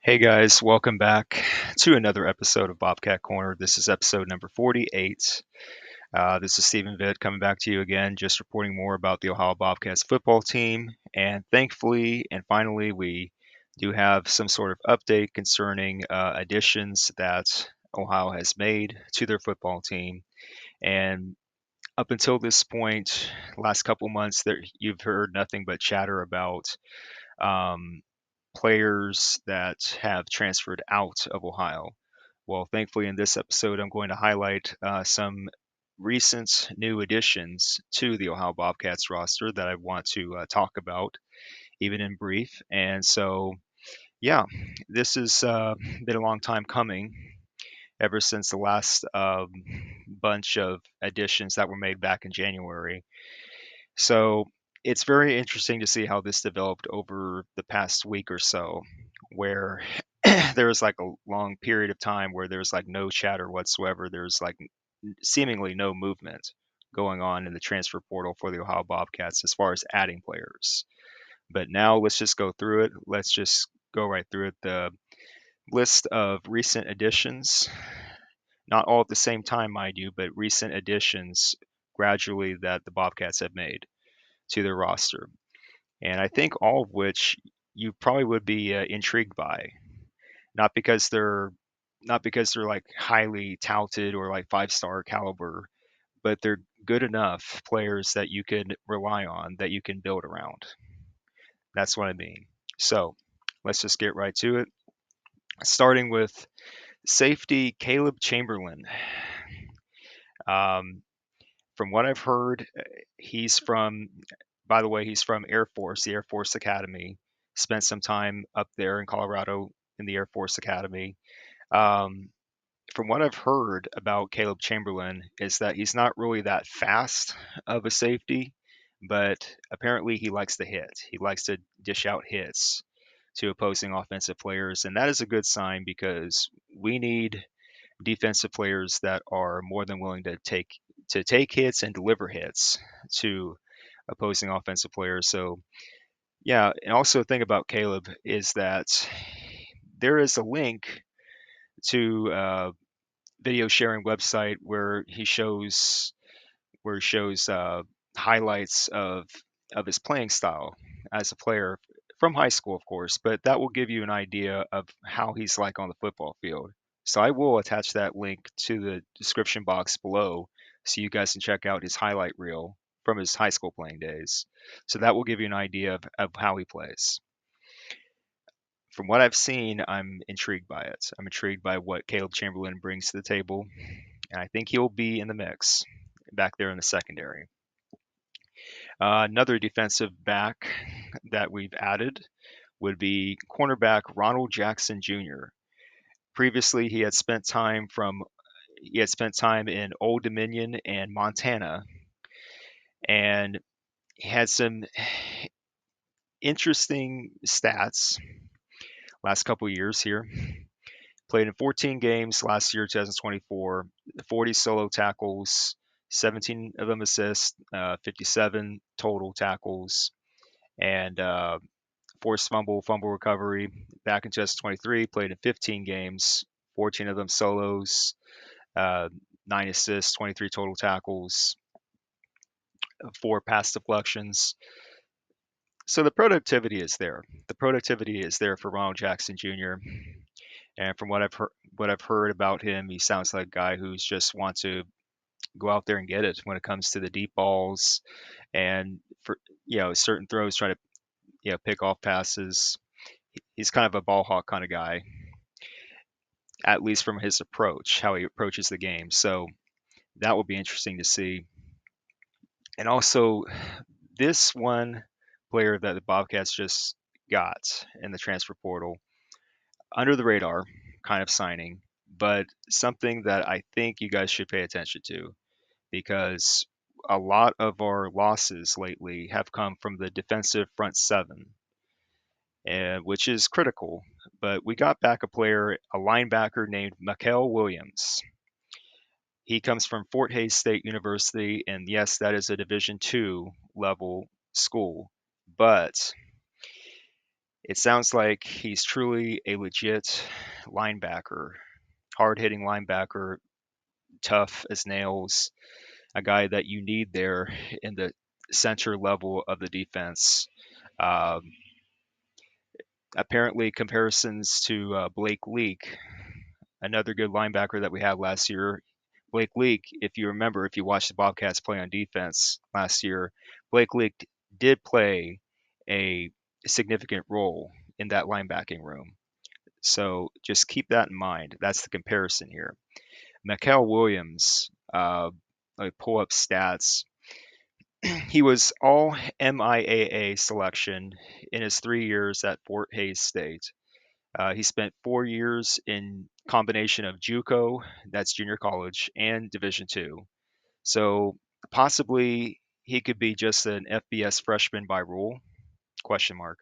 Hey guys, welcome back to another episode of Bobcat Corner. This is episode number 48. This is Stephen Vitt coming back to you again, just reporting more about the Ohio Bobcats football team. And thankfully, and finally, we do have some sort of update concerning additions that Ohio has made to their football team. And up until this point, last couple months, you've heard nothing but chatter about um, players that have transferred out of Ohio. Well, thankfully, in this episode, I'm going to highlight some recent new additions to the Ohio Bobcats roster that I want to talk about, even in brief. And so, yeah, this has been a long time coming ever since the last bunch of additions that were made back in January. So it's very interesting to see how this developed over the past week or so, where there was like a long period of time where there's like no chatter whatsoever. There's like seemingly no movement going on in the transfer portal for the Ohio Bobcats as far as adding players. But now let's just go through it. Let's just go right through it. The list of recent additions, not all at the same time, mind you, but recent additions gradually that the Bobcats have made to their roster. And I think all of which you probably would be intrigued by, not because they're not because they're like highly touted or like five-star caliber, but they're good enough players that you can rely on, that you can build around. That's what I mean. So let's just get right to it. Starting with safety Caleb Chamberlin. Um, from what I've heard, he's from, by the way, he's from Air Force, the Air Force Academy. Spent some time up there in Colorado in the Air Force Academy. Um, from what I've heard about Caleb Chamberlain is that he's not really that fast of a safety, but apparently he likes to hit. He likes to dish out hits to opposing offensive players, and that is a good sign because we need defensive players that are more than willing to take hits and deliver hits to opposing offensive players. So yeah, and also the thing about Caleb is that there is a link to video sharing website where he shows highlights of his playing style as a player from high school, of course, but that will give you an idea of how he's like on the football field. So I will attach that link to the description box below so you guys can check out his highlight reel from his high school playing days. So that will give you an idea of how he plays. From what I've seen, I'm intrigued by it. I'm intrigued by what Caleb Chamberlain brings to the table, and I think he'll be in the mix back there in the secondary. Another defensive back that we've added would be cornerback Ronald Jackson Jr. Previously, he had spent time in Old Dominion and Montana, and he had some interesting stats last couple years here. Played in 14 games last year, 2024, 40 solo tackles, 17 of them assists, 57 total tackles, and forced fumble recovery. Back in 2023, played in 15 games, 14 of them solos, uh, 9 assists, 23 total tackles, 4 pass deflections. So the productivity is there. The productivity is there for Ronald Jackson Jr. And from what I've heard about him, he sounds like a guy who's just wants to go out there and get it when it comes to the deep balls and for certain throws, try to pick off passes. He's kind of a ball hawk kind of guy, at least from his approach, how he approaches the game. So that will be interesting to see. And also, this one player that the Bobcats just got in the transfer portal, under the radar kind of signing, but something that I think you guys should pay attention to because a lot of our losses lately have come from the defensive front seven, and which is critical. But we got back a linebacker named Makel Williams. He comes from Fort Hays State University, and yes, that is a Division II level school. But It sounds like he's truly a legit linebacker, hard-hitting linebacker, tough as nails, a guy that you need there in the center level of the defense. Um, Apparently, comparisons to Blake Leak, another good linebacker that we had last year. Blake Leak, if you remember, if you watched the Bobcats play on defense last year, Blake Leak did play a significant role in that linebacking room. So just keep that in mind. That's the comparison here. Makel Williams, let me pull up stats. He was all MIAA selection in his 3 years at Fort Hays State. He spent 4 years in combination of JUCO, that's junior college, and Division two. So possibly he could be just an FBS freshman by rule? Question mark.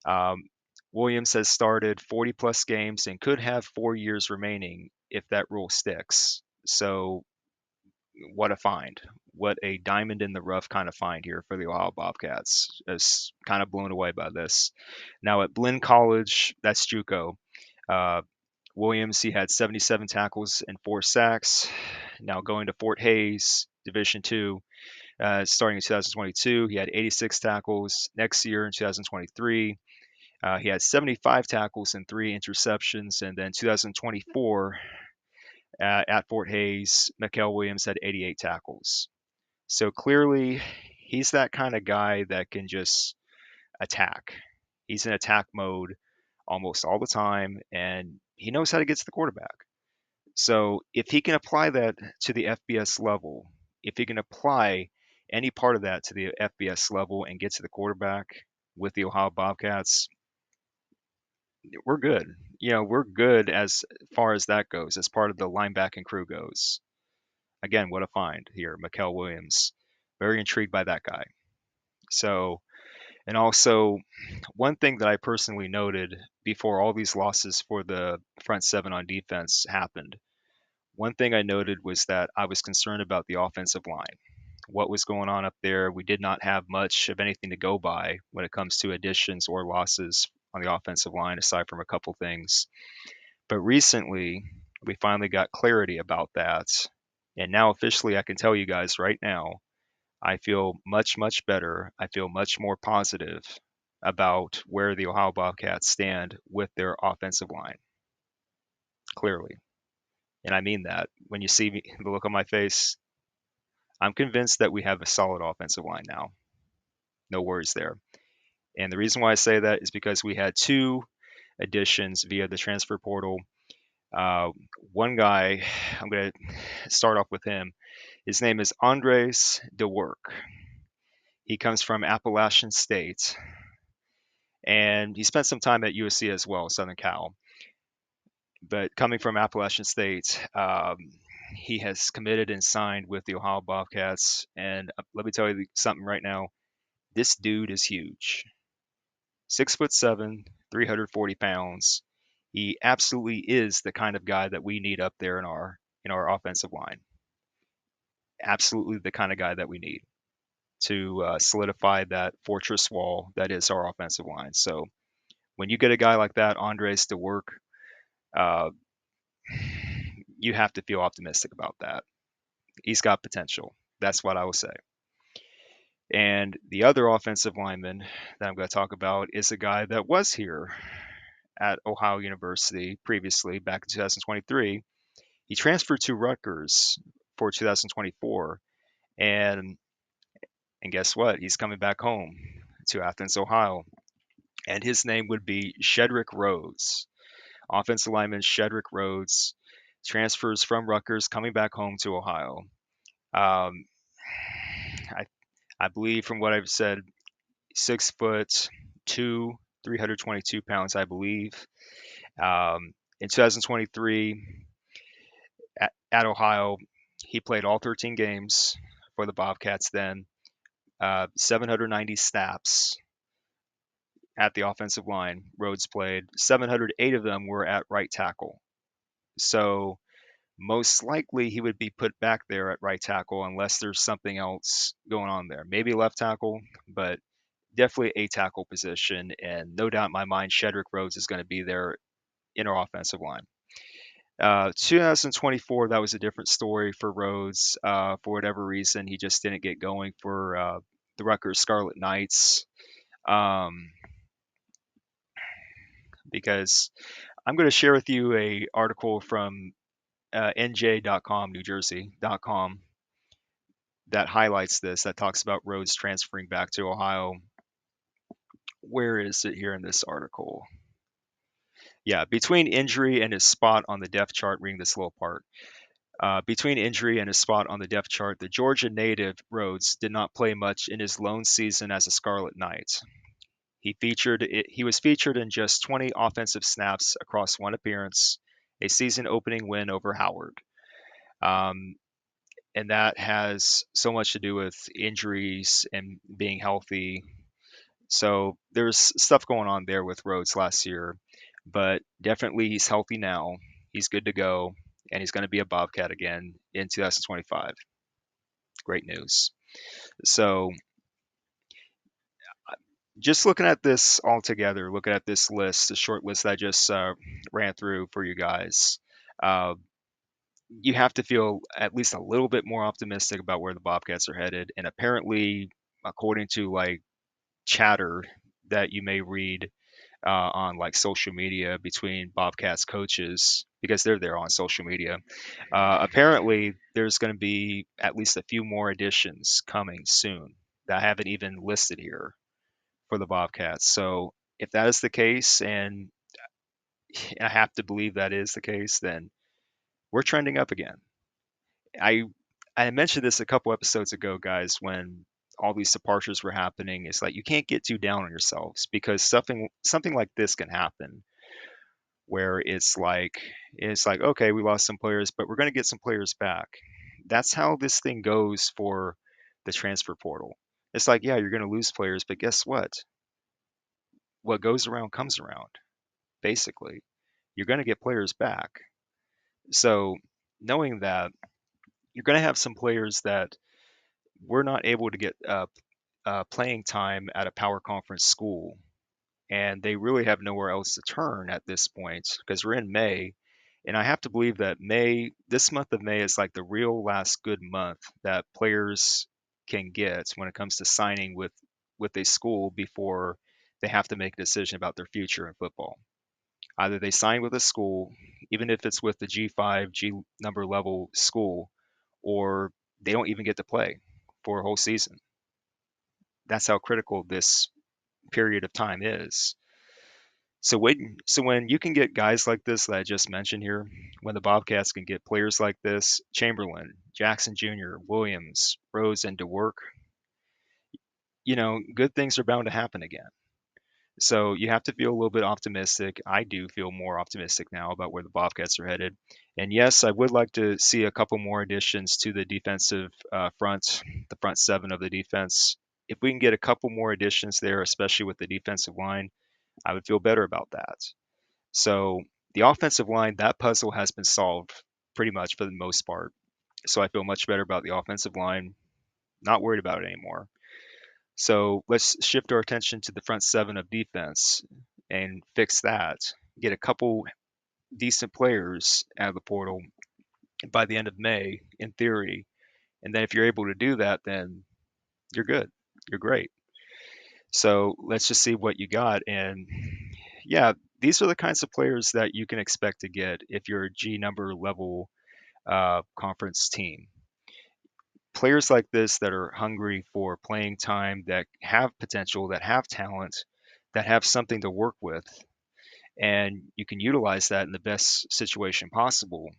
Um, Williams has started 40 plus games and could have 4 years remaining if that rule sticks. So what a find. What a diamond in the rough kind of find here for the Ohio Bobcats. I was kind of blown away by this. Now at Blinn College, that's JUCO. Uh, Williams, he had 77 tackles and 4 sacks. Now going to Fort Hays, Division two, starting in 2022, he had 86 tackles. Next year in 2023, he had 75 tackles and 3 interceptions. And then 2024 at Fort Hays, Makel Williams had 88 tackles. So clearly, he's that kind of guy that can just attack. He's in attack mode almost all the time, and he knows how to get to the quarterback. So if he can apply that to the FBS level, if he can apply any part of that to the FBS level and get to the quarterback with the Ohio Bobcats, we're good. We're good as far as that goes, as part of the linebacking crew goes. Again, what a find here, Makel Williams. Very intrigued by that guy. So, and also, one thing that I personally noted before all these losses for the front seven on defense happened, one thing I noted was that I was concerned about the offensive line. What was going on up there? We did not have much of anything to go by when it comes to additions or losses on the offensive line, aside from a couple things. But recently, we finally got clarity about that. And now, officially, I can tell you guys right now, I feel much, much better. I feel much more positive about where the Ohio Bobcats stand with their offensive line, clearly. And I mean that. When you see me, the look on my face, I'm convinced that we have a solid offensive line now. No worries there. And the reason why I say that is because we had 2 additions via the transfer portal. Uh, One guy, I'm going to start off with him. His name is Andres Dewerk. He comes from Appalachian State, and he spent some time at USC as well, Southern Cal. But coming from Appalachian State, he has committed and signed with the Ohio Bobcats. And let me tell you something right now. This dude is huge. 6'7", 340 pounds. He absolutely is the kind of guy that we need up there in our offensive line. Absolutely the kind of guy that we need to solidify that fortress wall that is our offensive line. So when you get a guy like that, Andres, to work, uh, you have to feel optimistic about that. He's got potential. That's what I will say. And the other offensive lineman that I'm going to talk about is a guy that was here at Ohio University previously back in 2023. He transferred to Rutgers for 2024. And guess what? He's coming back home to Athens, Ohio. And his name would be Shedrick Rhodes. Offensive lineman Shedrick Rhodes transfers from Rutgers, coming back home to Ohio. Um, I, I believe from what I've said, 6'2", 322 pounds, I believe. In 2023, at Ohio, he played all 13 games for the Bobcats then, 790 snaps at the offensive line. Rhodes played 708 of them were at right tackle. So most likely he would be put back there at right tackle unless there's something else going on there. Maybe left tackle, but definitely a tackle position, and no doubt in my mind, Shedrick Rhodes is going to be there in our offensive line. 2024, that was a different story for Rhodes. For whatever reason, he just didn't get going for the Rutgers Scarlet Knights. Because I'm going to share with you a article from NJ.com, New Jersey.com, that highlights this, that talks about Rhodes transferring back to Ohio. Where is it here in this article? Yeah, between injury and his spot on the depth chart, reading this little part. Between injury and his spot on the depth chart, the Georgia native Rhodes did not play much in his lone season as a Scarlet Knight. He was featured in just 20 offensive snaps across one appearance, a season-opening win over Howard. Um, and that has so much to do with injuries and being healthy. So there's stuff going on there with Rhodes last year, but definitely he's healthy now. He's good to go, and he's going to be a Bobcat again in 2025. Great news. So just looking at this all together, looking at this list, the short list that I just ran through for you guys, uh, you have to feel at least a little bit more optimistic about where the Bobcats are headed. And apparently, according to like chatter that you may read on like social media between Bobcats coaches, because they're there on social media, apparently there's going to be at least a few more additions coming soon that I haven't even listed here for the Bobcats. So if that is the case, and I have to believe that is the case, then we're trending up again. I I mentioned this a couple episodes ago, guys, when all these departures were happening. It's like you can't get too down on yourselves because something like this can happen where it's like okay, we lost some players, but we're going to get some players back. That's how this thing goes for the transfer portal. It's like, yeah, you're going to lose players, but guess what? What goes around comes around, basically. You're going to get players back. So, knowing that, you're going to have some players that we're not able to get playing time at a power conference school, and they really have nowhere else to turn at this point because we're in May. And I have to believe that this month of May is like the real last good month that players can get when it comes to signing with a school before they have to make a decision about their future in football. Either they sign with a school, even if it's with the G5, G number level school, or they don't even get to play for a whole season. That's how critical this period of time is. So when you can get guys like this that I just mentioned here, when the Bobcats can get players like this, Chamberlin, Jackson Jr., Williams, Rhodes, and Dewerk, good things are bound to happen again. So you have to feel a little bit optimistic. I do feel more optimistic now about where the Bobcats are headed. And yes, I would like to see a couple more additions to the defensive front, the front seven of the defense. If we can get a couple more additions there, especially with the defensive line, I would feel better about that. So the offensive line, that puzzle has been solved pretty much for the most part. So I feel much better about the offensive line, not worried about it anymore. So let's shift our attention to the front seven of defense and fix that. Get a couple decent players out of the portal by the end of May, in theory. And then if you're able to do that, then you're good. You're great. So let's just see what you got. And yeah, these are the kinds of players that you can expect to get if you're a G number level conference team. Players like this that are hungry for playing time, that have potential, that have talent, that have something to work with, and you can utilize that in the best situation possible.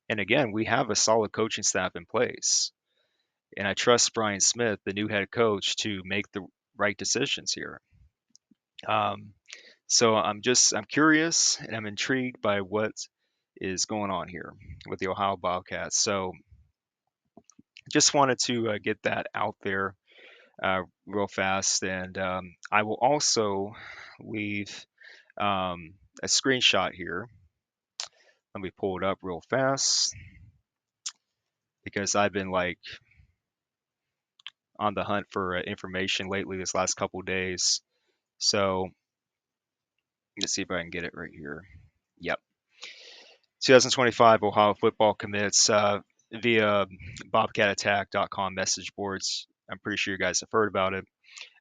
And again, we have a solid coaching staff in place, and I trust Brian Smith, the new head coach, to make the right decisions here. Um, so I'm curious and I'm intrigued by what is going on here with the Ohio Bobcats. So just wanted to get that out there real fast, and I will also leave a screenshot here. Let me pull it up real fast because I've been like on the hunt for information lately this last couple days. So let's see if I can get it right here. Yep. 2025 Ohio football commits via bobcatattack.com message boards. I'm pretty sure you guys have heard about it.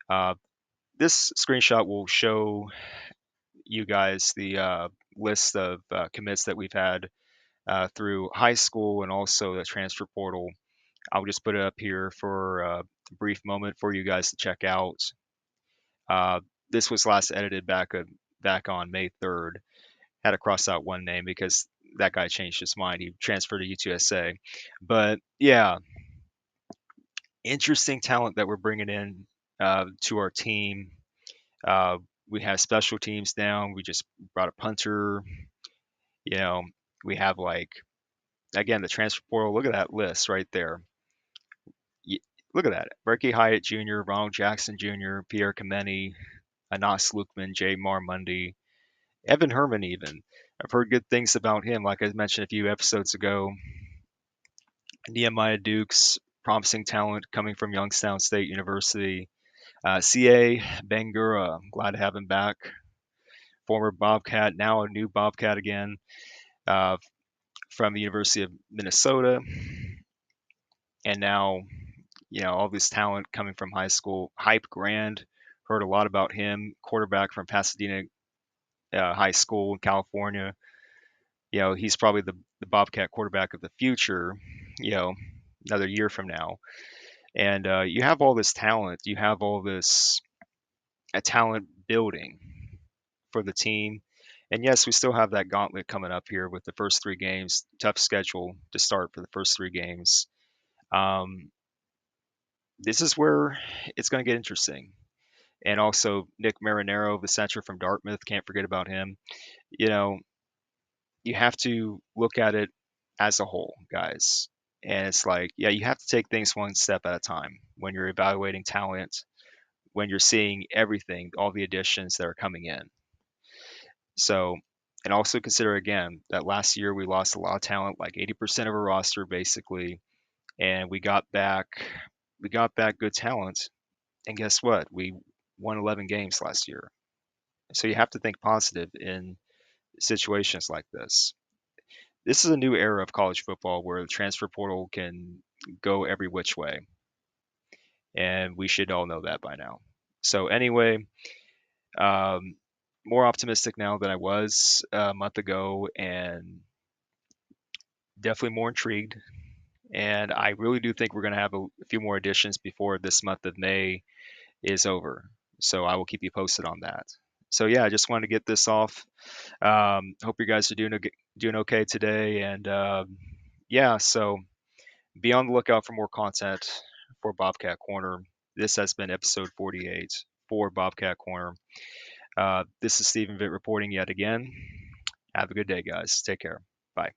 Uh, this screenshot will show you guys the list of commits that we've had through high school and also the transfer portal. I'll just put it up here for a brief moment for you guys to check out. This was last edited back on May 3rd. Had to cross out one name because that guy changed his mind. He transferred to UTSA. But yeah, interesting talent that we're bringing in to our team. Uh, we have special teams down. We just brought a punter. You know, we have like again the transfer portal. Look at that list right there. Look at that. Berkey Hyatt Jr., Ronald Jackson Jr., Pierre Kameni, Anas Lukman, J. Mar Mundy, Evan Herman even. I've heard good things about him, like I mentioned a few episodes ago. Nehemiah Dukes, promising talent coming from Youngstown State University. C.A. Bangura, glad to have him back. Former Bobcat, now a new Bobcat again, uh, from the University of Minnesota. And now, all this talent coming from high school. Hype Grand, heard a lot about him. Quarterback from Pasadena High School in California. He's probably the Bobcat quarterback of the future, another year from now. And you have all this talent. You have all this talent building for the team. And yes, we still have that gauntlet coming up here with the first 3 games. Tough schedule to start for the first 3 games. This is where it's going to get interesting. And also Nick Marinero, the center from Dartmouth, can't forget about him. You have to look at it as a whole, guys. And it's like, yeah, you have to take things one step at a time when you're evaluating talent, when you're seeing everything, all the additions that are coming in. So, and also consider again that last year we lost a lot of talent, like 80% of our roster basically, and we got back good talent. And guess what? We won 11 games last year. So you have to think positive in situations like this. This is a new era of college football where the transfer portal can go every which way, and we should all know that by now. So anyway, um, more optimistic now than I was a month ago, and definitely more intrigued. And I really do think we're going to have a few more additions before this month of May is over. So I will keep you posted on that. So yeah, I just wanted to get this off. Hope you guys are doing okay today, and yeah, so be on the lookout for more content for Bobcat Corner. This has been episode 48 for Bobcat Corner. This is Stephen Vitt reporting yet again. Have a good day, guys. Take care. Bye.